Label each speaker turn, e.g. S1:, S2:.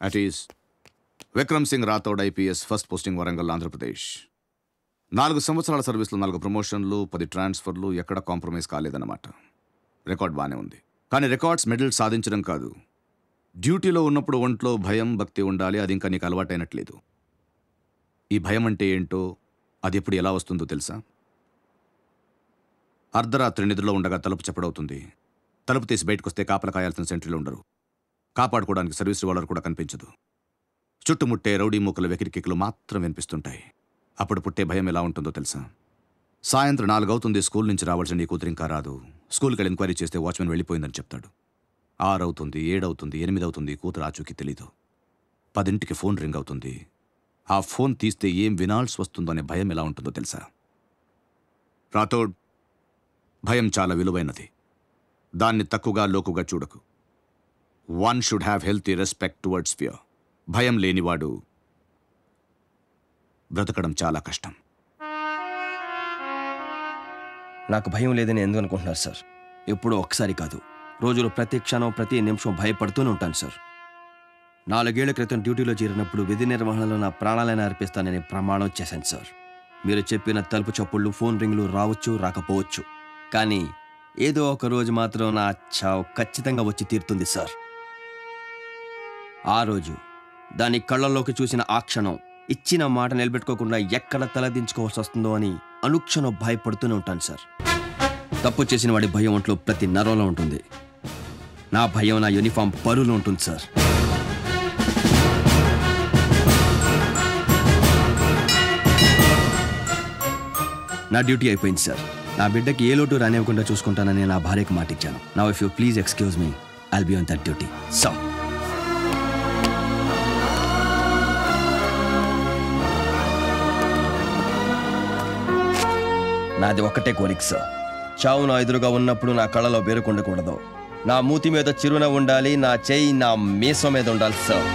S1: At is Vikram Singh Rathod IPS, first posting Warangal, Andhra Pradesh. 4 సంవత్సరాల సర్వీస్లో 4 ప్రమోషన్లు, 10 ట్రాన్స్ఫర్లు, ఎక్కడ కాంప్రమైజ్ కాలేదన్నమాట. రికార్డ్ బాగానే ఉంది. కానీ రికార్డ్స్ మెడల్ సాధించడం కాదు. డ్యూటీలో ఉన్నప్పుడు ఒంట్లో భయం, భక్తి ఉండాలి. అది ఇంకా నీకు అలవాటైనట్లేదు. ఈ భయం అంటే ఏంటో, అది ఎప్పుడు ఎలా వస్తుందో తెలుసా? అర్ధరాత్రి నిద్రలో ఉండగా తలుపు చప్పుడవుతుంది. తలుపు తీసి బయటకు వస్తే కాపలా కాయాల్సిన సెంట్రీలు ఉండరు. కాపాడుకోవడానికి సర్వీస్ రివాల్వర్ కూడా కనిపించదు. చుట్టుముట్టే రౌడీ మూకల వెకిరికిక్కులు మాత్రం వినిపిస్తుంటాయి. అప్పుడు పుట్టే భయం ఎలా ఉంటుందో తెలుసా? సాయంత్రం 4 అవుతుంది, స్కూల్ నుంచి రావాల్సిన నీ కూతురు ఇంకా రాదు. స్కూల్కి వెళ్ళి ఎంక్వైరీ చేస్తే వాచ్మెన్ వెళ్ళిపోయిందని చెప్తాడు. 6 అవుతుంది, 7 అవుతుంది, 8 అవుతుంది, కూతురు ఆచూకీ తెలీదు. 10ంటికి ఫోన్ రింగ్ అవుతుంది. ఆ ఫోన్ తీస్తే ఏం వినాల్సి వస్తుందో అనే భయం ఎలా ఉంటుందో తెలుసా? రాథోడ్, భయం చాలా విలువైనది. దాన్ని తక్కువగా, లోకుగా చూడకు. One should have healthy respect towards fear. భయం లేనివాడు బ్రతకడం చాలా కష్టం.
S2: నాకు భయం లేదని ఎందుకు అనుకుంటున్నారు సార్? ఎప్పుడూ ఒక్కసారి కాదు, రోజులో ప్రతి క్షణం, ప్రతి నిమిషం భయపడుతూనే ఉంటాను సార్. 4 ఏళ్ల క్రితం డ్యూటీలో చేరినప్పుడు విధి నిర్వహణలో నా ప్రాణాలైనా అర్పిస్తానని ప్రమాణం చేశాను సార్. మీరు చెప్పిన తలుపు చప్పుళ్ళు, ఫోన్ రింగ్లు రావచ్చు, రాకపోవచ్చు, కానీ ఏదో ఒక రోజు మాత్రం నా చావు ఖచ్చితంగా వచ్చి తీరుతుంది సార్. ఆ రోజు, దాని కళ్ళల్లోకి చూసిన ఆ క్షణం, ఇచ్చిన మాట నిలబెట్టుకోకుండా ఎక్కడ తలదించుకోవాల్సి వస్తుందో అని అనుక్షణం భయపడుతూనే ఉంటాను సార్. తప్పు చేసిన వాడి భయం ఒంట్లో ప్రతి నరంలో ఉంటుంది. నా భయం నా యూనిఫామ్ పరులో ఉంటుంది సార్. నా డ్యూటీ అయిపోయింది సార్. నా బిడ్డకి ఏ లోటు రానివ్వకుండా చూసుకుంటానని నా భార్యకు మాటిచ్చాను. Now if you please excuse me, I'll be on that duty. So నాది ఒక్కటే కోరిక సార్. చావు నా ఎదురుగా ఉన్నప్పుడు నా కళ్ళలో బెరుకుండకూడదు. నా మూతి మీద చిరునవ్వు ఉండాలి, నా చేయి నా మీసం మీద ఉండాలి సార్.